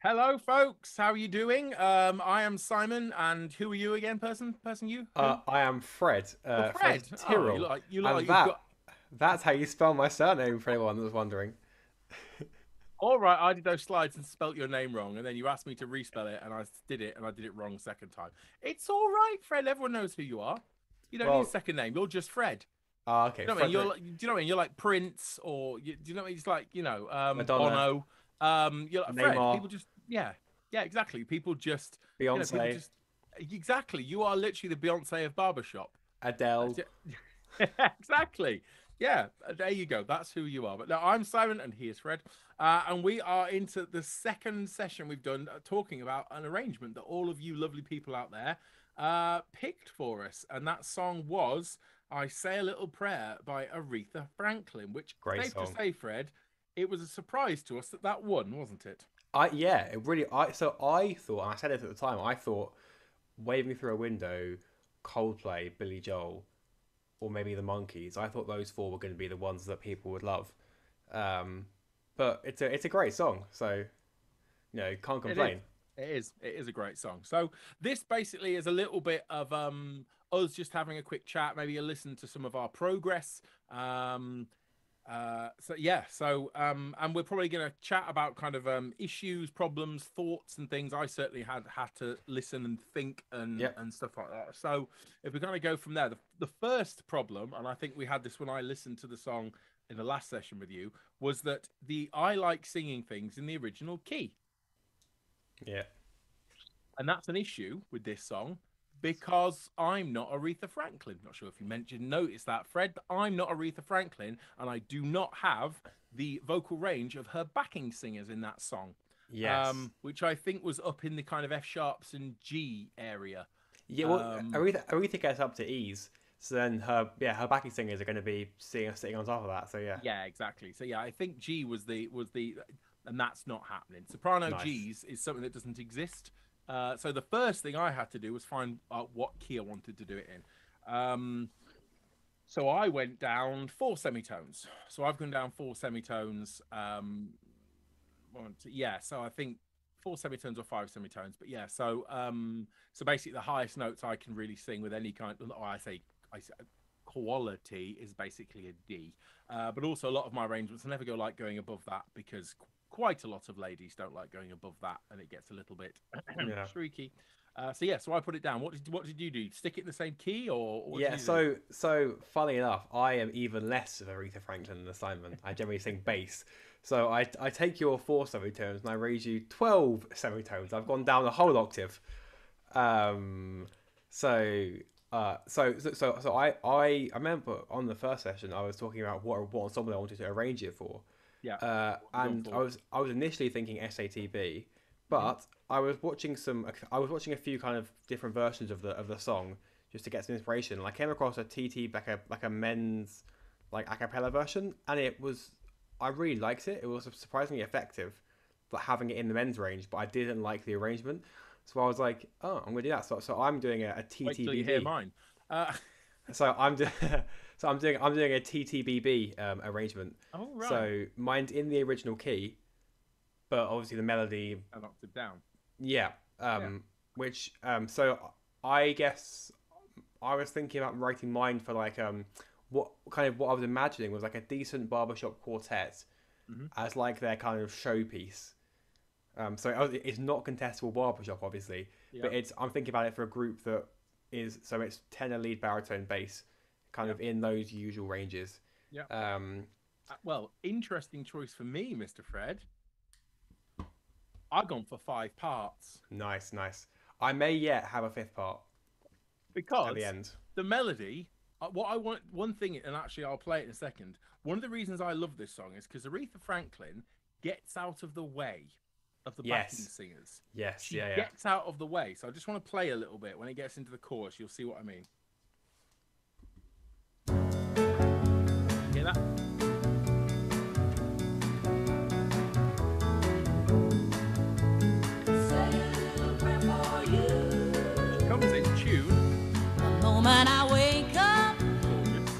Hello, folks. How are you doing? I am Simon, and who are you again? Person, you? Who? I am Fred, You're Fred Fred. Oh, you Tyrrell, look like you look and like you've got. that's how you spell my surname for anyone that was wondering. All right, I did those slides and spelt your name wrong, and then you asked me to respell it, and I did it, and I did it wrong second time. It's all right, Fred. Everyone knows who you are. You don't need a Well, second name. You're just Fred. okay, You know what I mean? Frederick Do you know what I mean? You're like Prince, or do you know what I mean? It's like Madonna, Bono. You're like Fred. Neymar, People just yeah, exactly. People just people Beyonce, just exactly. You are literally the Beyonce of barbershop. Adele. That's it. Exactly. Yeah, there you go. That's who you are. But now I'm Simon, and he is Fred, and we are into the second session we've done talking about an arrangement that all of you lovely people out there picked for us, and that song was "I Say a Little Prayer" by Aretha Franklin. Which, Great safe to song. say, Fred, it was a surprise to us that that won, wasn't it? Yeah, it really. I thought, and I said it at the time. I thought "Waving Through a Window," Coldplay, Billy Joel, or maybe the Monkees. I thought those four were going to be the ones that people would love. Um, but it's a great song, so can't It is. complain. It is. It is a great song. So this basically is a little bit of us just having a quick chat, maybe a listen to some of our progress. And we're probably going to chat about kind of issues, problems, thoughts, and things. I certainly had to listen and think Yep. and stuff like that. So if we're going to go from there, the first problem, and I think we had this when I listened to the song in the last session with you, was that the I like singing things in the original key. Yeah. And that's an issue with this song because I'm not Aretha Franklin. Not sure if you noticed that, Fred. I'm not Aretha Franklin, and I do not have the vocal range of her backing singers in that song, Yes. which I think was up in the kind of F sharps and G area. Yeah, well, Um, Aretha gets up to E's, so then her backing singers are going to be sitting on top of that. So yeah, yeah, exactly. So yeah, I think G was the, and that's not happening. Soprano nice. G's is something that doesn't exist. So the first thing I had to do was find out what key I wanted to do it in. So I went down four semitones. So I've gone down four semitones. Yeah. So I think four semitones or five semitones. But yeah. So basically, the highest notes I can really sing with any kind. Oh, I say quality is basically a D. But also a lot of my arrangements, I never go like going above that because quite a lot of ladies don't like going above that, and it gets a little bit Yeah, streaky. So I put it down. What did you do? Stick it in the same key, or what did yeah. you do? So funny enough, I am even less of Aretha Franklin than Simon. I generally sing bass. So I take your four semitones and I raise you 12 semitones. I've gone down a whole octave. Um, so I remember on the first session I was talking about what ensemble I wanted to arrange it for. Yeah. What you going And for? I was initially thinking SATB, Hmm. but I was watching a few kind of different versions of the song just to get some inspiration. And I came across a TT like a men's like a cappella version, and I really liked it. It was surprisingly effective, but having it in the men's range, but I didn't like the arrangement. So I was like, oh, I'm gonna do that. So I'm doing a Wait till you hear TTBB. mine. Uh, So I'm do- I'm doing a TTBB arrangement. oh right, So mine's in the original key, but obviously the melody, an octave down. yeah. Yeah. Which so I guess I was thinking about writing mine for like what I was imagining was like a decent barbershop quartet Hmm. as like their kind of showpiece. It's not contestable barbershop, obviously, but Yep. I'm thinking about it for a group that is it's tenor, lead, baritone, bass, kind Yep. of in those usual ranges. Yep. Um, Well, interesting choice for me, Mr. Fred. I've gone for five parts nice, nice. I may yet have a fifth part at the because end. the melody. What I want, one thing, and actually I'll play it in a second. One of the reasons I love this song is because Aretha Franklin gets out of the way of the backing Yes, singers. yes, She yeah, yeah. gets out of the way. So I just want to play a little bit. When it gets into the chorus, you'll see what I mean. Hear that? She comes in tune. Moment I wake up, Gorgeous.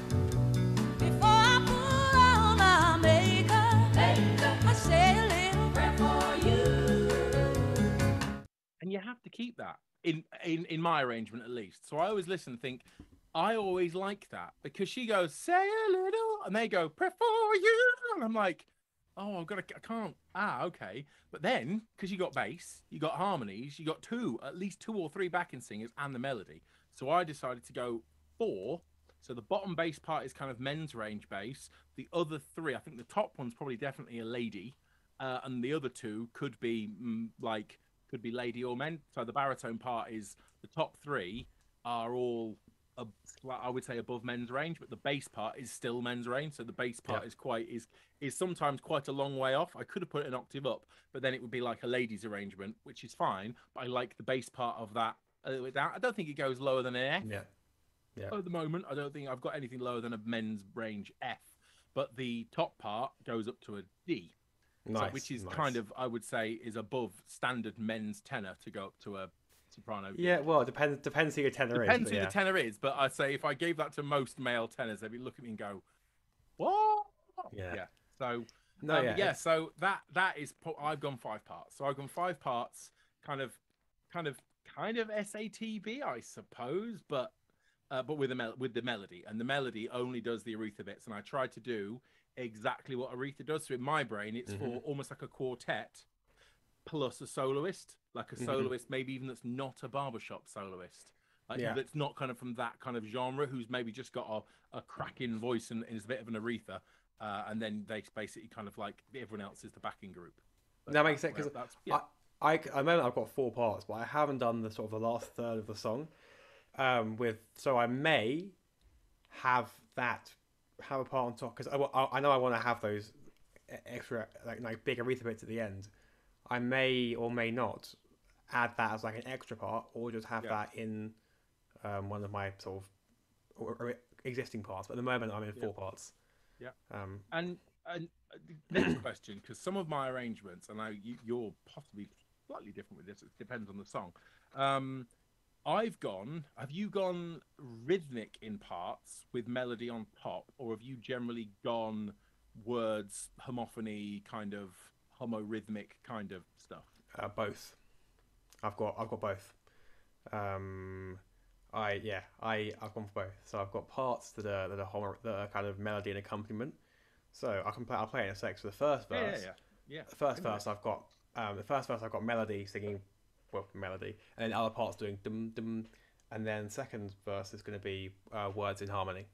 before I put on my makeup, I say a little prayer for you. have to keep that in my arrangement at least. So I always listen and think, I always like that because she goes, say a little, and they go, pray for you. And I'm like, oh, I can't. Okay. But then, because you got bass, you got harmonies, you got at least two or three backing singers and the melody. So I decided to go 4. So the bottom bass part is kind of men's range bass. The other 3, I think the top one's probably definitely a lady. And the other 2 could be lady or men. So the baritone part is the top 3 are all I would say above men's range, but the bass part is still men's range. So the bass part is sometimes quite a long way off. I could have put it an octave up, but then it would be like a ladies arrangement, which is fine. But I like the bass part of that. I don't think it goes lower than an F. Yeah. At the moment, I don't think I've got anything lower than a men's range F. But the top part goes up to a D. Nice, which is nice. kind of, I would say, is above standard men's tenor to go up to a soprano. Yeah, well, it depends who your tenor is. Depends who the tenor is, but I'd say if I gave that to most male tenors, they'd be looking at me and go, "What?" Yeah. So No, So that is I've gone 5 parts. So I've gone 5 parts, kind of SATB, I suppose, but with the melody, and the melody only does the Aretha bits, and I tried to do exactly what Aretha does. So in my brain, it's for almost like a quartet plus a soloist, like a soloist, maybe even that's not a barbershop soloist, that's not kind of from that kind of genre, who's maybe just got a cracking voice and is a bit of an Aretha, and then they basically kind of like everyone else is the backing group. But that makes sense because yeah. I know I've got 4 parts, but I haven't done the sort of the last third of the song. So I may have a part on top because I know I want to have those extra like big Aretha bits at the end. I may or may not add that as like an extra part, or just have that in one of my sort of existing parts. But at the moment, I'm in 4 parts. Yeah. And next question, because some of my arrangements, and you're possibly slightly different with this. It depends on the song. Have you gone rhythmic in parts with melody on top, or have you generally gone words, homophony, kind of homorhythmic kind of stuff? Both. I've got both. I've gone for both. So I've got parts that are kind of melody and accompaniment. So I'll play it in a sec. So the first verse, The first verse I've got melody singing. Well, melody, and then other parts doing dum dum, and then second verse is going to be words in harmony.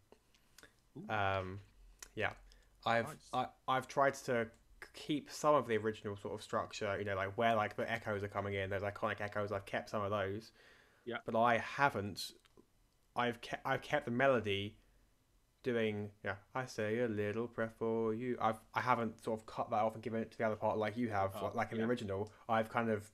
I've tried to keep some of the original sort of structure, like where like the echoes are coming in, those iconic echoes. I've kept some of those, but I haven't. I've kept the melody doing I say a little prayer for you. I haven't sort of cut that off and given it to the other part like you have, like in the original. I've kind of,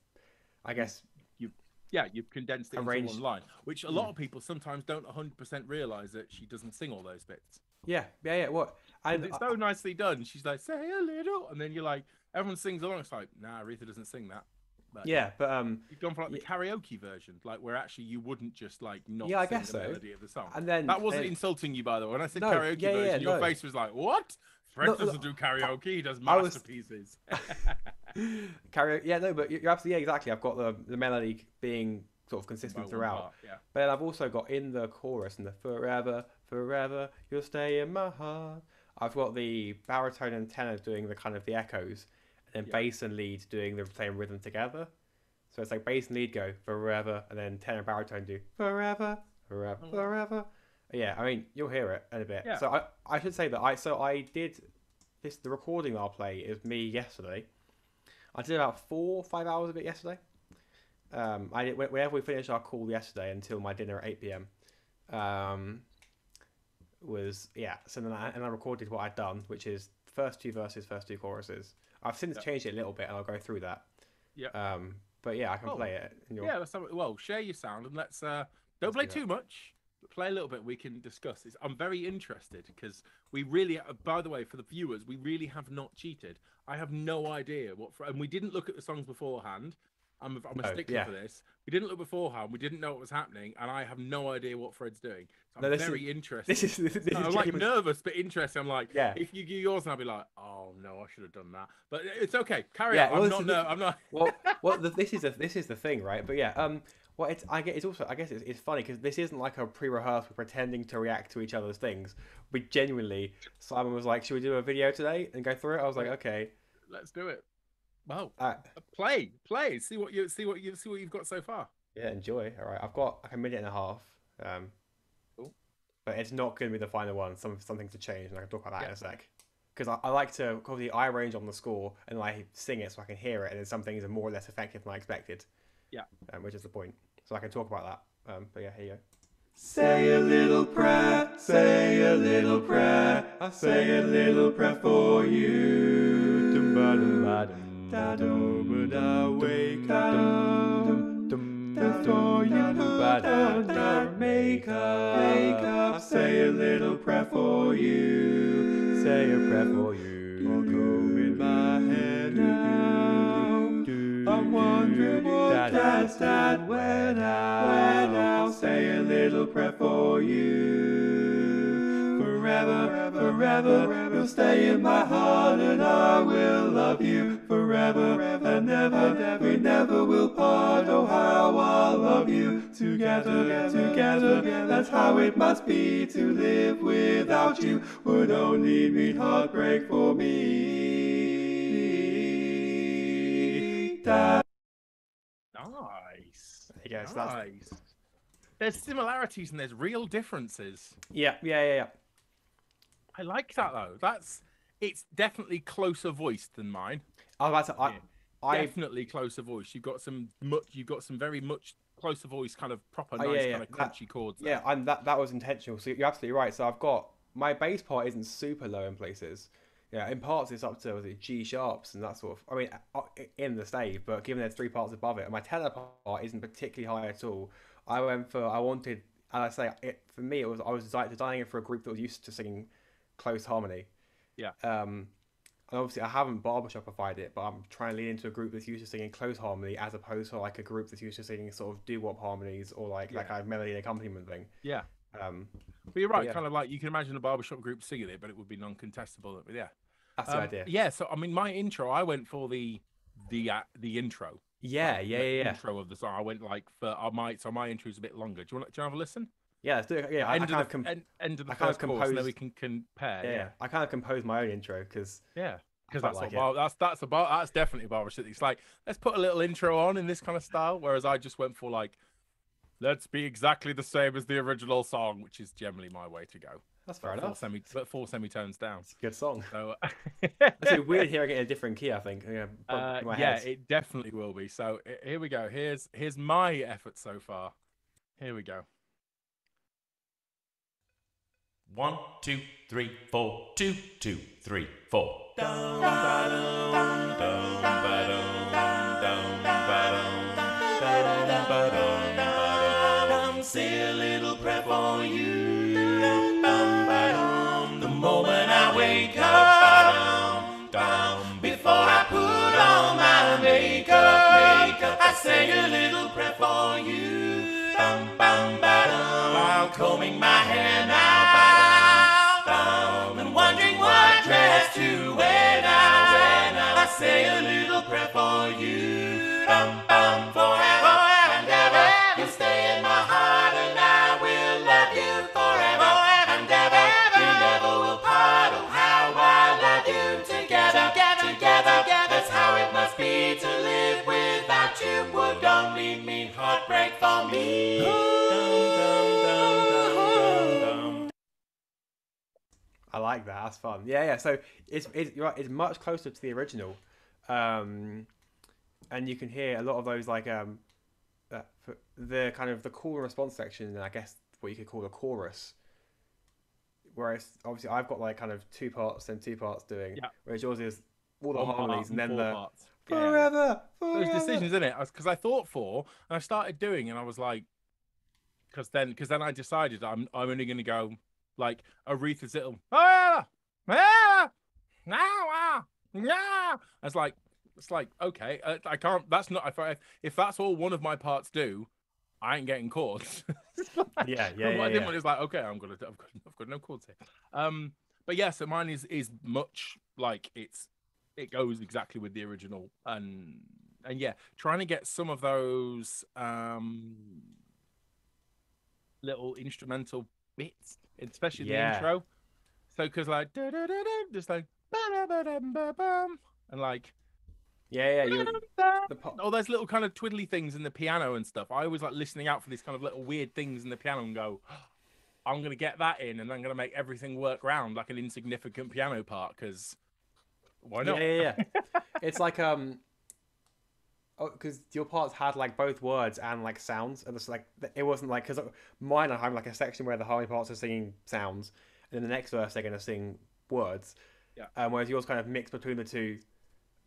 I guess you've condensed it into one line, which a lot of people sometimes don't 100% realize that she doesn't sing all those bits. Yeah. What? And it's so nicely done. She's like, say a little, and then you're like, everyone sings along. It's like, nah, Aretha doesn't sing that. But, you've gone for like the karaoke version, like where actually you wouldn't just like not sing the melody of the song. And then that wasn't insulting you, by the way. When I said karaoke version, your face was like, what? Fred doesn't do karaoke. He does masterpieces. Karaoke, but you're absolutely exactly. I've got the melody being sort of consistent throughout. But then I've also got in the chorus and the forever, forever, you'll stay in my heart. I've got the baritone and tenor doing the kind of the echoes, and then bass and lead doing the same rhythm together. So it's like bass and lead go forever, and then tenor and baritone do forever, forever, forever. Yeah, I mean, you'll hear it in a bit. Yeah. So I should say that I did this. The recording I'll play is me yesterday. I did about 4 or 5 hours of it yesterday. Whenever we finished our call yesterday until my dinner at 8 p.m. So then I recorded what I'd done, which is first 2 verses, first 2 choruses. I've since changed it a little bit, and I'll go through that. Yeah. But yeah, I can play it. Let's share your sound, and let's don't play too much. Play a little bit. We can discuss this. I'm very interested because we really, by the way, for the viewers, we really have not cheated. I have no idea and we didn't look at the songs beforehand. I'm a No, stickler yeah. for this. We didn't look beforehand. We didn't know what was happening, and I have no idea what Fred's doing. So No, I'm this is- very interested. This is I'm like genuine- nervous but interested. I'm like, Yeah. if you do yours, and I'll be like, oh no, I should have done that. But it's okay. Carry Yeah, on. well, I'm this not. is No, the- I'm not. This is the thing, right? But yeah, what it's I guess it's funny because this isn't like a pre-rehearsed. We're pretending to react to each other's things. We genuinely, Simon was like, "Should we do a video today and go through it?" I was like, "Okay." Let's do it. Well, Uh, play. See what you've got so far. yeah, enjoy. All right, I've got like a minute and a half. Cool. But it's not going to be the final one. Something to change, and I can talk about that in a sec. Because I like to obviously I arrange on the score and I sing it so I can hear it, and then some things are more or less effective than I expected. Yeah. Which is the point. So I can talk about that. But yeah, here you go. Say a little prayer, say a little prayer, I say a little prayer for you. Da-da, wake up, before you put down your makeup. Say a little prayer for you. Say a prayer for you. I'll comb in my hair now. I'm wondering what that's that when I'll say a little prayer for you. Forever, forever, you'll stay in my heart and I will love you forever and never. We never will part. Oh, how I'll love you together, together. That's how it must be to live without you. Would only mean heartbreak for me. Nice. There you go. So that's, Nice. There's similarities and there's real differences. yeah. I like that though. It's definitely closer voiced than mine. I was about to. I Definitely closer voice. You've got some very much closer voice, kind of proper, Oh, nice, yeah, kind of crunchy chords. Yeah, and that was intentional. So you're absolutely right. So I've got my bass part isn't super low in places. Yeah, in parts it's up to was it G sharps and that sort of. I mean, in the stave, but given there's 3 parts above it, and my tenor part isn't particularly high at all. I wanted, and I say it for me. I was designing it for a group that was used to singing close harmony. Yeah. And obviously I haven't barbershopified it, but I'm trying to lean into a group that's used to singing close harmony as opposed to like a group that's used to singing sort of doo-wop harmonies or like that kind of melody and accompaniment thing. Yeah. But you're right. yeah. Kind of like you can imagine a barbershop group singing it, but it would be non-contestable. But yeah. That's the idea. Yeah. So I mean, my intro, I went for the intro. Yeah. Intro of the song. I went like for my intro is a bit longer. Do you want to have a listen? Yeah, let's do it. Yeah, End of the I kind first of chorus, and then composed- we can compare. yeah. I kind of composed my own intro because Yeah. Because quite that's like that's definitely barbershop. It's like let's put a little intro on in this kind of style, whereas I just went for like let's be exactly the same as the original song, which is generally my way to go. that's fair enough. Four semitones down. It's a good song. So It's weird hearing it in a different key. I think. Yeah, my yeah, head. it definitely will be. So here we go. Here's my effort so far. Here we go. 1, 2, 3, 4, 2, 2, 3, 4. Say a little prayer for you. The moment I wake up, before I put on my makeup, I say a little prayer for you. While combing my hair now, and wondering what dress to wear now. I say a little prayer for you. Forever and ever, you'll stay in my heart, and I will love you forever and ever. We never will part. Oh, how I love you together. That's how it must be to live without you. Would only mean heartbreak for me. I like that. That's fun. Yeah. So it's you're right. It's much closer to the original, and you can hear a lot of those like the kind of the call and response section, and I guess what you could call a chorus. Whereas obviously I've got like kind of 2 parts and 2 parts doing, whereas yours is all the harmonies and then 4 the parts. forever. Those decisions in it, because I thought 4 and I started doing, and I was like, because then I decided I'm only going to go like Aretha's little I was like, It's like, okay, I can't. That's not if that's all one of my parts do, I ain't getting chords. It's like, Yeah, what I didn't want is like, okay, I've got no chords here. But yeah, so mine is much like it goes exactly with the original, and yeah, trying to get some of those little instrumental bits, especially the Yeah. intro. So because like just like ba-da-ba-dum-ba-bum, and like Yeah, you the po- all those little kind of twiddly things in the piano and stuff. I always like listening out for these kind of little weird things in the piano and go, I'm gonna get that in, and I'm gonna make everything work round like an insignificant piano part because why not? yeah. It's like because your parts had like both words and like sounds, and it's like it wasn't like because mine I have like a section where the harmony parts are singing sounds, and then the next verse they're gonna sing words. Yeah. Whereas yours kind of mix between the two.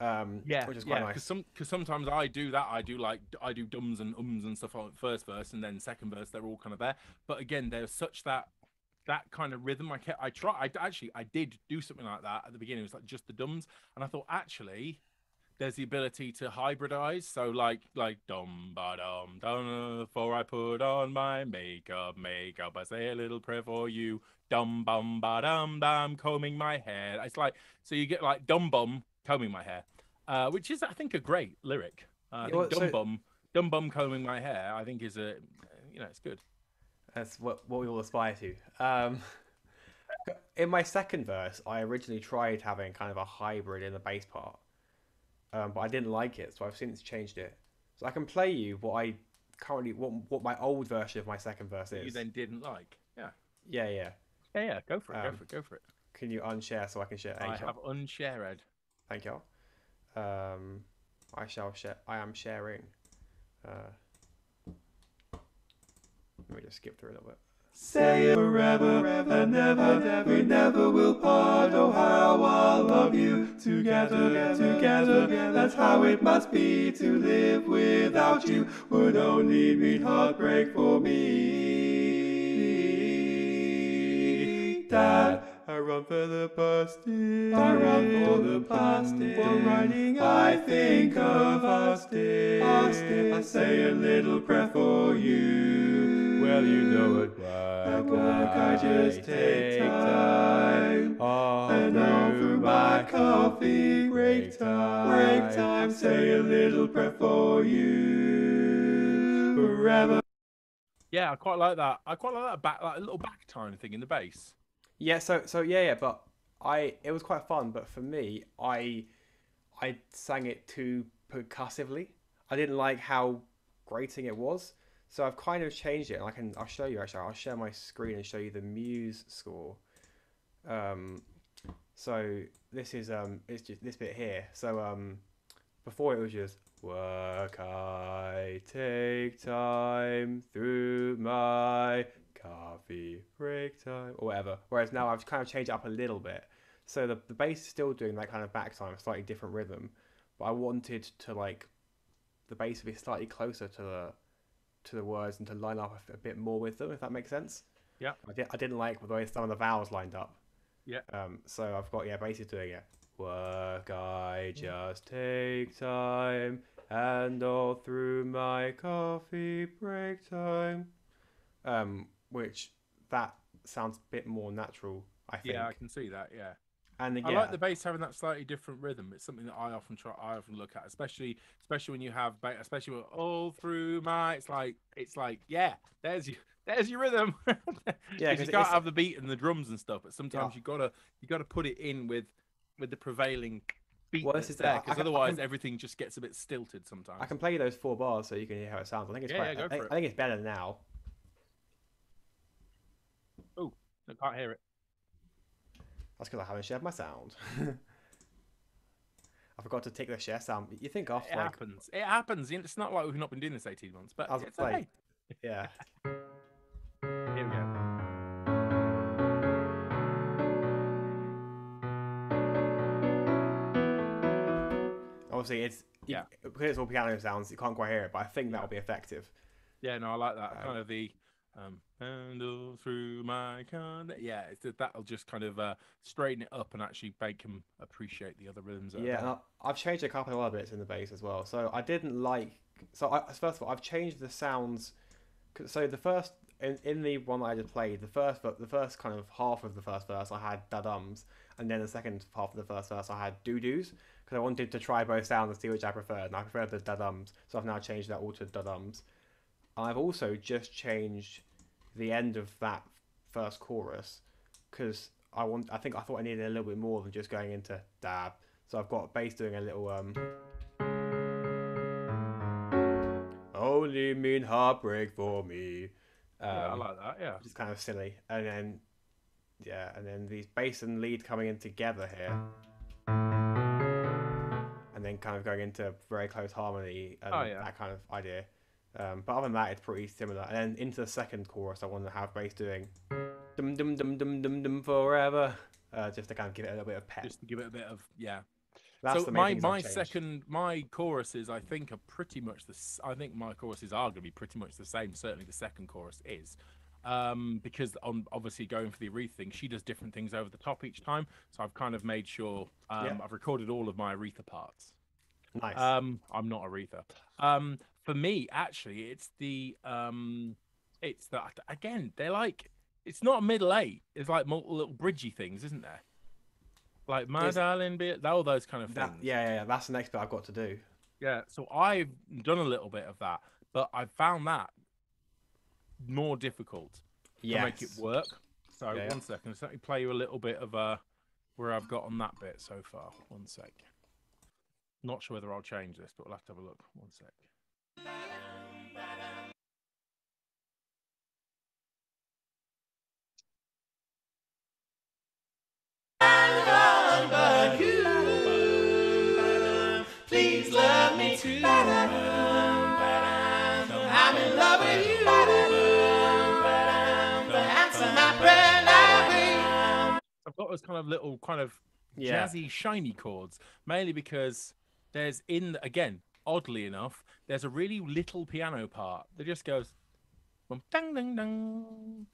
Which is quite nice. Because sometimes I do that. I do dums and ums and stuff on first verse, and then second verse they're all kind of there. But again, there's such that kind of rhythm. I did do something like that at the beginning. It was like just the dums, and I thought actually there's the ability to hybridize. So like dum ba dum dum, before I put on my makeup, I say a little prayer for you. Dum bum ba dum dum, combing my hair. It's like so you get like dum bum combing my hair, which is I think a great lyric. I think dum bum combing my hair. I think is it's good. That's what we all aspire to. In my second verse, I originally tried having kind of a hybrid in the bass part, but I didn't like it, so I've since changed it. So I can play you what my old version of my second verse is. You then didn't like, yeah. Yeah. Go for it. Go for it. Can you unshare so I can share? I have unshared. Thank you. I shall share. I am sharing. Let me just skip through a little bit. Say it forever and ever, we never will part. Oh, how I love you. Together, that's how it must be. To live without you would only mean heartbreak for me. Dad, I run for the plastic. I run for the plastic. While writing, I think of Austin. I say a little prayer for you. Well, you know it. At work, I just take time. And all through my coffee break time. Say a little prayer for you. Forever. Yeah, I quite like that. I quite like that like a little back time thing in the bass. Yeah, so yeah, but it was quite fun, but for me, I sang it too percussively. I didn't like how grating it was, so I've kind of changed it. And I'll show you actually. I'll share my screen and show you the Muse score. So this is it's just this bit here. So before it was just work I take time through my coffee break time or whatever. Whereas now I've kind of changed it up a little bit. So the bass is still doing that kind of back time, slightly different rhythm, but I wanted to like the bass to be slightly closer to the words and to line up a bit more with them, if that makes sense. Yeah. I didn't like the way some of the vowels lined up. Yeah. So I've got bass is doing it. Work I just take time and all through my coffee break time. Which that sounds a bit more natural, I think. Yeah, I can see that. Yeah, and I like the bass having that slightly different rhythm. It's something that I often look at, especially when you have especially with all through my. It's like yeah, there's your rhythm. Yeah, because you can't have the beat and the drums and stuff, but sometimes you gotta put it in with the prevailing beat. Well, this is there, because otherwise everything just gets a bit stilted sometimes. I can play you those 4 bars so you can hear how it sounds. I think it's go for it. I think it's better now. Oh, I can't hear it. That's because I haven't shared my sound. I forgot to take the share sound. You think off? It happens. It happens. It's not like we've not been doing this 18 months, but it's okay. Yeah. Here we go. Obviously, because it's all piano sounds, you can't quite hear it, but I think that'll be effective. Yeah, no, I like that. Kind of the Handle through my con. Yeah, that'll just kind of straighten it up and actually make them appreciate the other rhythms. That are Yeah, there. and I've changed a couple of other bits in the bass as well. So I didn't like. First of all, I've changed the sounds. So the first in the one that I just played, the first kind of half of the first verse, I had da-dums, and then the second half of the first verse, I had doo-doos, because I wanted to try both sounds and see which I preferred, and I preferred the da-dums, so I've now changed that all to da-dums. I've also just changed the end of that first chorus, because I thought I needed a little bit more than just going into dab. So I've got bass doing a little only mean heartbreak for me. Yeah, I like that. Yeah. Which is kind of silly. And then and then these bass and lead coming in together here. And then kind of going into very close harmony and that kind of idea. But other than that, it's pretty similar. And then into the second chorus, I want to have bass doing dum dum dum dum dum dum forever, just to kind of give it a little bit of pep. Just to give it a bit of That's so the main my choruses, I think, are pretty much I think my choruses are going to be pretty much the same. Certainly, the second chorus is. Because obviously going for the Aretha thing, she does different things over the top each time. So I've kind of made sure I've recorded all of my Aretha parts. Nice. I'm not Aretha. For me, actually, it's the again, they're like, it's not a middle eight. It's like multiple little bridgy things, isn't there? Like my darling, all those kind of things. Yeah. That's the next bit I've got to do. Yeah. So I've done a little bit of that, but I found that more difficult to make it work. So 1 second, let me play you a little bit of where I've got on that bit so far. 1 sec. Not sure whether I'll change this, but we'll have to have a look. 1 sec. But you, please love me too. I'm in love with you. Answer my prayer loudly. I've got those kind of little jazzy, shiny chords, mainly because there's again, oddly enough, there's a really little piano part that just goes ding ding ding,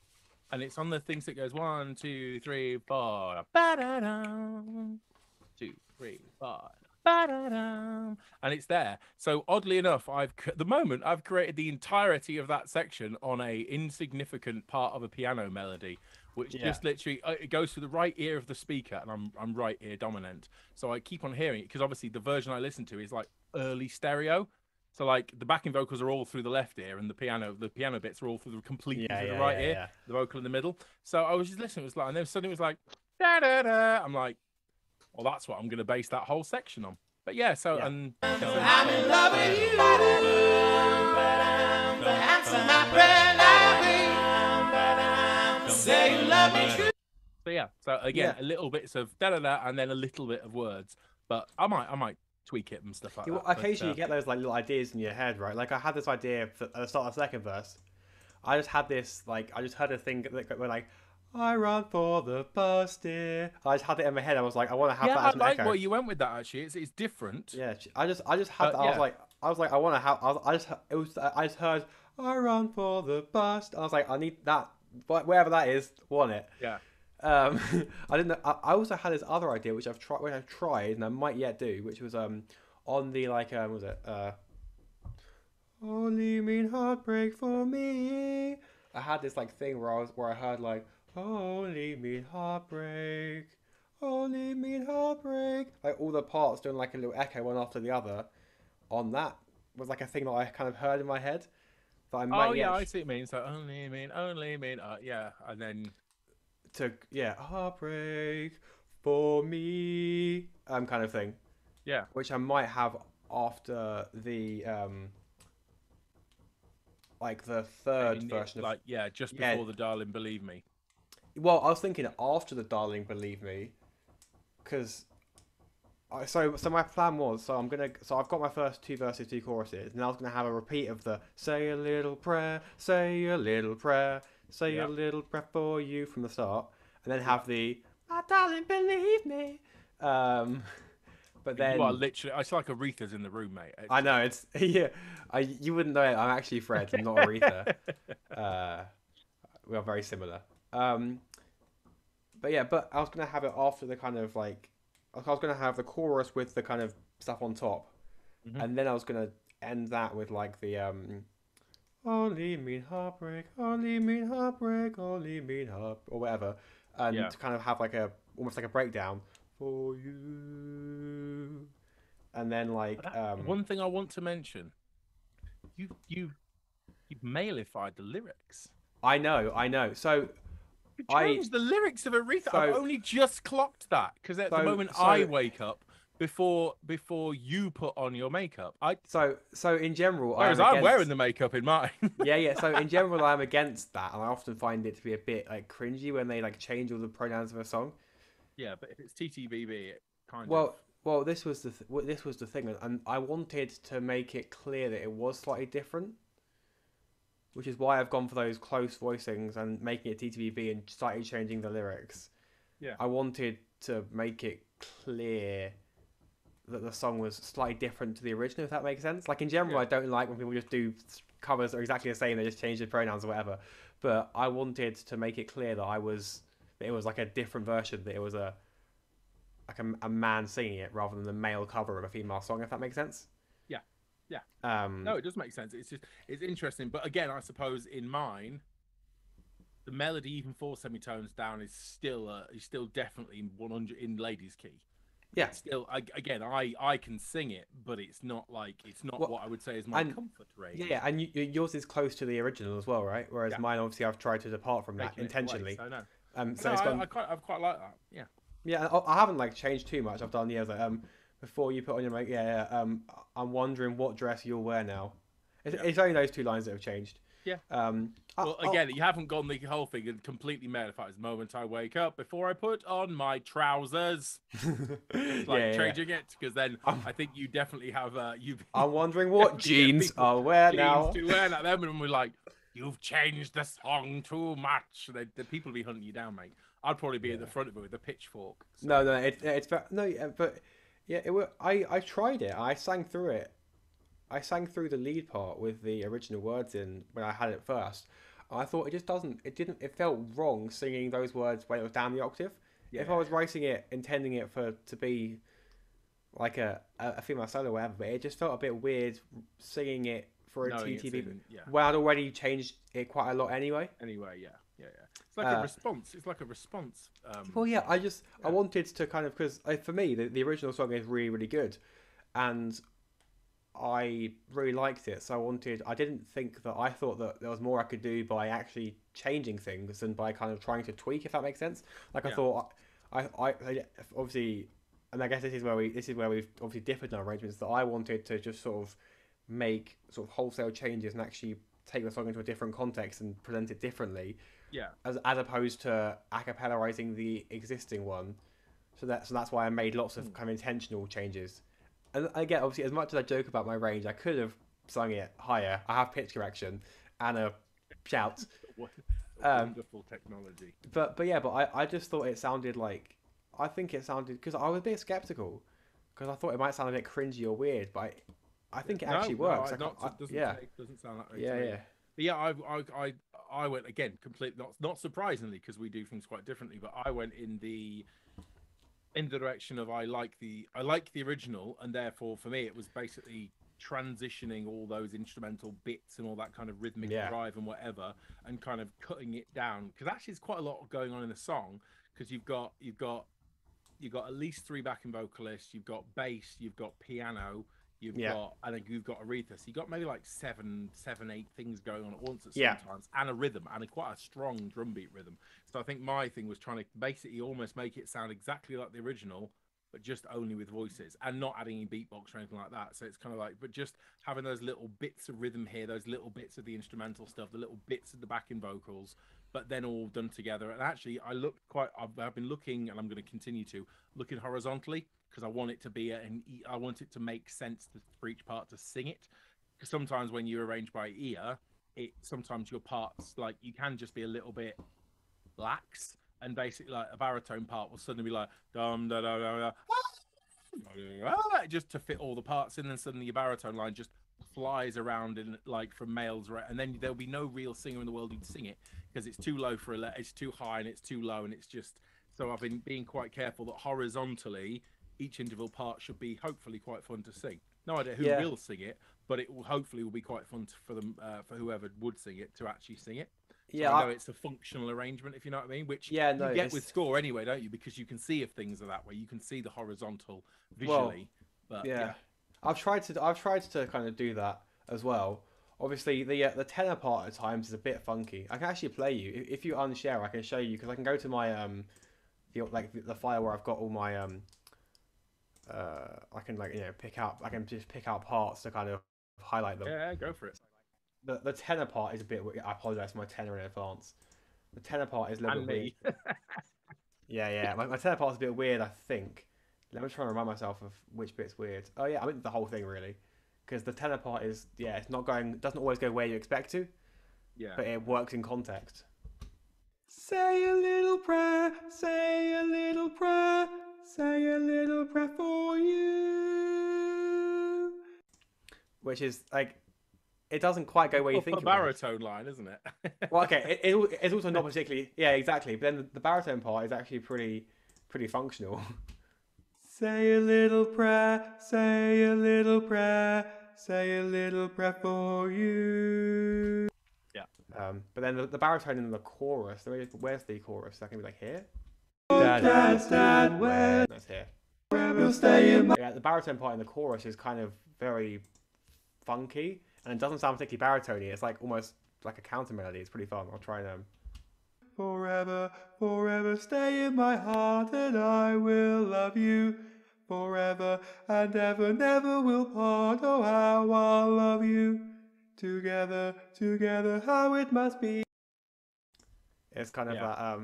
and it's on the things that goes 1 2 3 4 ba-da-dum, 2 3 4 ba-da-dum, and it's there. So oddly enough, at the moment I've created the entirety of that section on a insignificant part of a piano melody, which just literally it goes to the right ear of the speaker, and I'm right ear dominant, so I keep on hearing it, because obviously the version I listen to is like early stereo, so like the backing vocals are all through the left ear, and the piano bits are all through the right ear, the vocal in the middle. So I was just listening, it was like, and then suddenly it was like da da da. I'm like, well, that's what I'm going to base that whole section on. But and I'm in love with you. Answer my prayer loudly. Say you love me true. So again, a little bits of da da da, and then a little bit of words. But I might tweak it and stuff like that. Occasionally, you get those like little ideas in your head, right? Like I had this idea at the start of the second verse. I just had this I just heard a thing that went like, I run for the bus, dear. I just had it in my head. I was like, I want to have that as an I like echo. what you went with that. Actually, it's different. Yeah, I just had that. I was like, I want to have. I just heard, I run for the bus. I was like, I need that. Wherever that is, want it. Yeah. I didn't know. I also had this other idea which I've tried and I might yet do, which was on the was it only mean heartbreak for me. I had this like thing where I heard like only mean heartbreak, like all the parts doing like a little echo one after the other. On that was like a thing that I kind of heard in my head. That I might I see what it means. So only mean, and then heartbreak for me, kind of thing. Yeah, which I might have after the like the third version of just before the Darling Believe Me. Well, I was thinking after the Darling Believe Me, because so my plan was I've got my first 2 verses, 2 choruses, and I was gonna have a repeat of the say a little prayer, say a little prayer, say a little prayer for you from the start, and then have the my darling believe me. But then you are literally, it's like Aretha's in the room, mate. I know it's you wouldn't know it. I'm actually Fred. I'm not Aretha. we are very similar. But yeah, but I was gonna have it after the kind of like, I was gonna have the chorus with the kind of stuff on top, and then I was gonna end that with like the only mean heartbreak, only mean heartbreak, only mean heart, or whatever, and Yeah. to kind of have like a almost like a breakdown for you, and then like One thing I want to mention, you've mailified the lyrics. I know. So You I changed the lyrics of Aretha. So- I've only just clocked that because at the So- moment so- I wake up before you put on your makeup. so in general, Whereas I'm wearing the makeup in mine. yeah. So in general, I'm against that, and I often find it to be a bit like cringy when they like change all the pronouns of a song. Yeah, but if it's TTBB, it kind of. Well, this was the thing, and I wanted to make it clear that it was slightly different, which is why I've gone for those close voicings and making it TTBB and slightly changing the lyrics. Yeah. I wanted to make it clear that the song was slightly different to the original, if that makes sense. Like in general, Yeah. I don't like when people just do covers that are exactly the same, they just change the pronouns or whatever. But I wanted to make it clear that it was like a different version, that it was a man singing it rather than the male cover of a female song, if that makes sense. Yeah. No, it does make sense. It's interesting, but again, I suppose in mine, the melody, even 4 semitones down, is still definitely 100 in ladies' key. Yeah. Still, again, I can sing it, but it's not Well, what I would say is my and- comfort range. Yeah, and yours is close to the original as well, right? Whereas Yeah. mine, obviously, I've tried to depart from that Making it intentionally. twice, I know. So No, it's gone. I've quite like that. Yeah. Yeah, I haven't like changed too much. I've done before you put on your make. I'm wondering what dress you'll wear now. It's only those 2 lines that have changed. Yeah. I- Well, again, you haven't gone the whole thing and completely modified. The moment I wake up, before I put on my trousers, like changing it, because then I think you definitely have I'm wondering what jeans I'll wear now. to wear that. Then when we're like, you've changed the song too much. The people will be hunting you down, mate. I'd probably be at the front of it with a pitchfork. So. No, but yeah, I tried it. I sang through it. I sang through the lead part with the original words in when I had it first. I thought it felt wrong singing those words when it was down the octave. If I was writing it, intending it to be like a female solo or whatever, but it just felt a bit weird singing it for a Knowing it's TTV. in, yeah. Well, I'd already changed it quite a lot anyway. Anyway, yeah. It's like a response. It's like a response. Well, yeah, I wanted to kind of, because for me, the original song is really, really good. And I really liked it. So I thought that there was more I could do by actually changing things than by kind of trying to tweak, if that makes sense. Like I thought, I obviously, and I guess this is where we've obviously differed in our arrangements, that I wanted to just sort of make sort of wholesale changes and actually take the song into a different context and present it differently. Yeah. As opposed to acapella-izing the existing one. So that's why I made lots of kind of intentional changes. And again, obviously, as much as I joke about my range, I could have sung it higher. I have pitch correction and a shout. Wonderful technology. But I just thought it sounded like, I think it sounded, because I was a bit skeptical, because I thought it might sound a bit cringy or weird, but I think it actually works. It doesn't sound that way. Yeah, to me. yeah. But yeah, I went again completely not surprisingly, because we do things quite differently. But I went in the direction of I like the original, and therefore for me it was basically transitioning all those instrumental bits and all that kind of rhythmic drive and whatever, and kind of cutting it down, because actually there's quite a lot going on in the song, because you've got at least 3 backing vocalists, you've got bass, you've got piano. I think you've got Aretha. So you've got maybe like 7, 8 things going on at once at sometimes, and a rhythm, and quite a strong drum beat rhythm. So I think my thing was trying to basically almost make it sound exactly like the original, but just only with voices and not adding any beatbox or anything like that. So it's kind of like, but just having those little bits of rhythm here, those little bits of the instrumental stuff, the little bits of the backing vocals, but then all done together. And actually, I've been looking, and I'm going to continue to looking horizontally, because I want it to be I want it to make sense for each part to sing it. Because sometimes when you arrange by ear, sometimes your parts, like, you can just be a little bit lax, and basically like a baritone part will suddenly be like dum da da da da, just to fit all the parts in, and suddenly your baritone line just flies around in like from males, right? And then there'll be no real singer in the world who'd sing it because it's too low for it's too high and it's too low, and it's just. So I've been being quite careful that horizontally each individual part should be hopefully quite fun to sing. No idea who will sing it, but it will hopefully will be quite fun for them for whoever would sing it to actually sing it. So Yeah, I know it's a functional arrangement, if you know what I mean. Which you get with score anyway, don't you? Because you can see if things are that way. You can see the horizontal visually. But yeah. I've tried to kind of do that as well. Obviously, the tenor part at times is a bit funky. I can actually play you if you unshare. I can show you because I can go to my the file where I've got all my I can pick out. I can just pick out parts to kind of highlight them. Yeah, go for it. The tenor part is a bit. I apologize for my tenor in advance. The tenor part is a little bit weird. Yeah. My tenor part is a bit weird. I think. Let me try and remind myself of which bit's weird. Oh yeah, I mean the whole thing really, because the tenor part is it's not going. Doesn't always go where you expect to. Yeah. But it works in context. Say a little prayer, say a little prayer, say a little prayer for you. Which is like, it doesn't quite go where you think. A baritone line, isn't it? Well, okay, it's also not particularly. Yeah, exactly. But then the baritone part is actually pretty functional. Say a little prayer, say a little prayer, say a little prayer for you. But then the baritone in the chorus. Where's the chorus? That can be like here. Dad, where That's here. will stay in my. Yeah, the baritone part in the chorus is kind of very funky, and it doesn't sound particularly baritone-y. It's like almost like a counter melody. It's pretty fun. I'll try and Forever, forever stay in my heart, and I will love you. Forever and ever, never will part. Oh, how I'll love you. Together, together, how it must be. It's kind of I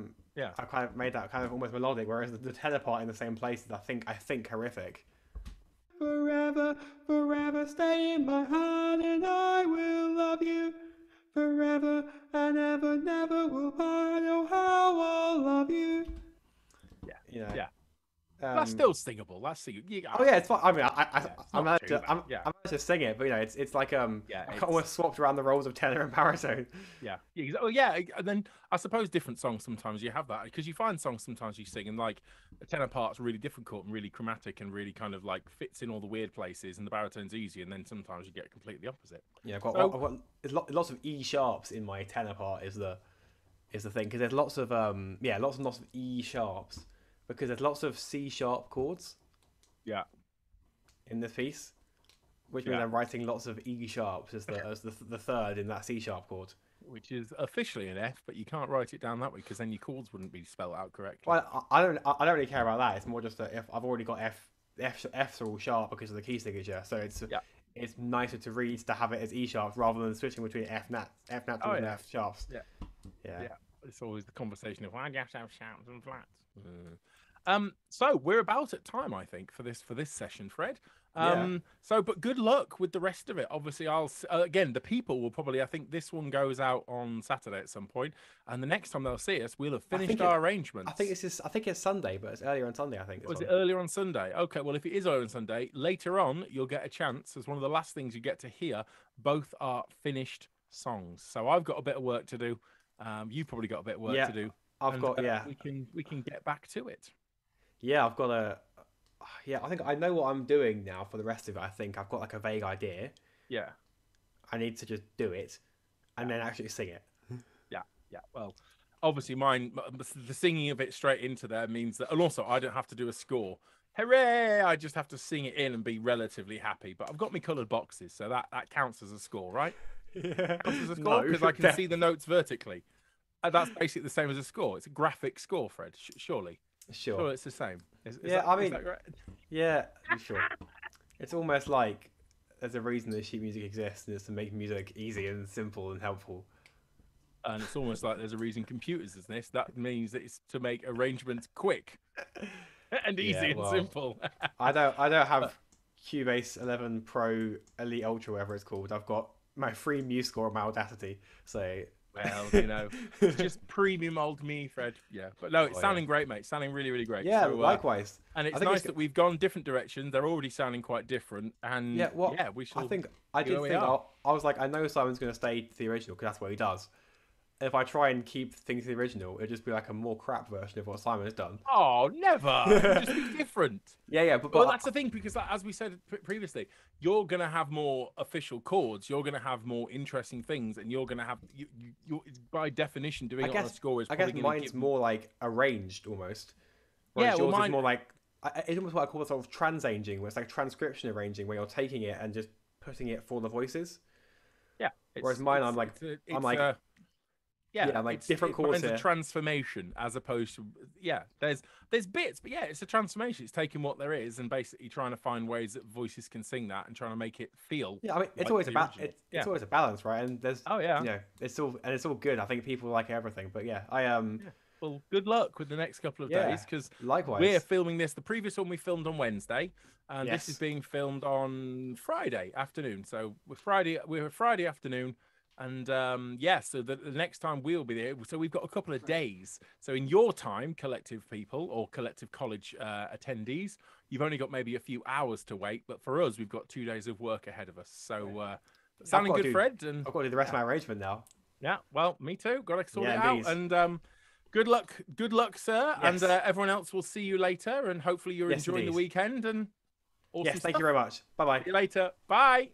kind of made that kind of almost melodic, whereas the tenor part in the same place is I think horrific. Forever, forever stay in my heart, and I will love you. Forever and ever, never will part. Oh, how I'll love you. Yeah. That's still singable. That's singable. Oh yeah, it's fine. I mean, I'm not managed to sing it, but it's like I almost swapped around the roles of tenor and baritone. Yeah. And then I suppose different songs sometimes you have that because you find songs sometimes you sing and like the tenor part's really difficult and really chromatic and really kind of like fits in all the weird places, and the baritone's easy, and then sometimes you get completely opposite. Yeah, I've got lots of E sharps in my tenor part is the thing, because there's lots of lots of E sharps. Because there's lots of C sharp chords. Yeah. In this piece, which means I'm writing lots of E sharps as the third in that C sharp chord. Which is officially an F, but you can't write it down that way because then your chords wouldn't be spelled out correctly. Well, I don't really care about that. It's more just that if I've already got F's are all sharp because of the key signature, so it's nicer to read to have it as E sharps rather than switching between F naturals and F sharps. Yeah. It's always the conversation of why do you have to have sharps and flats? So we're about at time, I think, for this session, Fred. So, but good luck with the rest of it. Obviously, again, the people will probably. I think this one goes out on Saturday at some point, and the next time they'll see us, we'll have finished our arrangements. I think it's Sunday, but it's earlier on Sunday. I think. Was it earlier on Sunday? Okay, well, if it is earlier on Sunday, later on you'll get a chance. As one of the last things you get to hear, both are finished songs. So I've got a bit of work to do. You've probably got a bit of work to do. We can get back to it. Yeah, I've got I think I know what I'm doing now for the rest of it. I think I've got like a vague idea. Yeah. I need to just do it and then actually sing it. Yeah. Well, obviously the singing of it straight into there means that, and also I don't have to do a score. Hooray! I just have to sing it in and be relatively happy. But I've got my coloured boxes, so that counts as a score, right? Yeah. Counts as a score because I can see the notes vertically. And that's basically the same as a score. It's a graphic score, Fred. Surely. Sure, it's the same. Is that right? Yeah, sure. It's almost like there's a reason that sheet music exists, and it's to make music easy and simple and helpful. And it's almost like there's a reason computers exist. That means that it's to make arrangements quick and easy and simple. I don't have Cubase 11 Pro Elite Ultra, whatever it's called. I've got my free MuseScore on my Audacity, so Well, you know, it's just premium old me, Fred. Yeah, but no, it's Oh, sounding great, mate. Sounding really, really great. Yeah, So, likewise. and I it's think nice that we've gone different directions. They're already sounding quite different, and Yeah, well, we shall. I think I see did where we think are. I was like, I know Simon's going to stay to the original because that's what he does. If I try and keep things to the original, it'd just be like a more crap version of what Simon has done. Oh, never. It'll just be different. Yeah, but Well, that's the thing, because as we said previously, you're going to have more official chords, you're going to have more interesting things, and you're going to have you by definition doing it on a score is I probably guess going to mine's give more like arranged almost. Yeah, Whereas well, yours mine- is more like it's almost what I call sort of transanging, where it's like transcription arranging, where you're taking it and just putting it for the voices. yeah. Whereas mine, I'm like, yeah, I'm like different chords mine's here. a transformation as opposed to there's bits, but yeah, it's a transformation. It's taking what there is and basically trying to find ways that voices can sing that and trying to make it feel. Yeah, I mean, it's like always the about original. it's always a balance, right? And there's Oh, yeah. you know, it's all good. I think people like everything, but yeah, Well, good luck with the next couple of Yeah, days, because likewise. we're filming this. The previous one we filmed on Wednesday, and this is Yes. being filmed on Friday afternoon. So we're Friday afternoon, and so the next time we'll be there. So we've got a couple of days. So in your time, collective people or collective college attendees, you've only got maybe a few hours to wait. But for us, we've got 2 days of work ahead of us. So sounding got to good, do- Fred. And I've got to do the rest of my arrangement now. yeah, well, me too. Got to sort Yeah, it out. indeed. And good luck, sir. Yes. And everyone else will see you later. And hopefully you're Yes, enjoying the indeed. weekend. And awesome Yes, thank stuff. you very much. Bye bye. See you later. Bye.